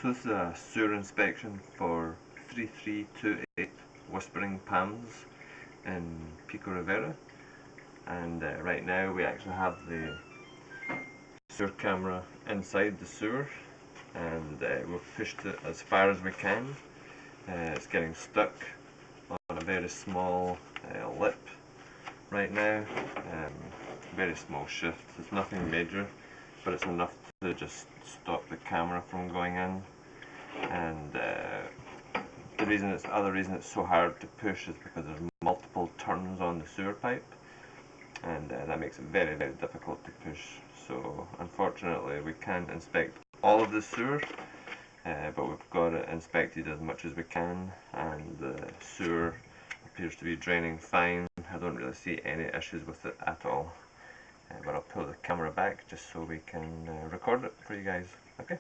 So this is a sewer inspection for 3328 Whispering Palms in Pico Rivera, and right now we actually have the sewer camera inside the sewer, and we've pushed it as far as we can. It's getting stuck on a very small lip right now. Very small shift, it's nothing major, but it's enough to just stop the camera from going in. And the other reason it's so hard to push is because there's multiple turns on the sewer pipe, and that makes it very, very difficult to push. So unfortunately we can't inspect all of the sewer, but we've got it inspected as much as we can, and the sewer appears to be draining fine. I don't really see any issues with it at all. But I'll pull the camera back just so we can record it for you guys. Okay.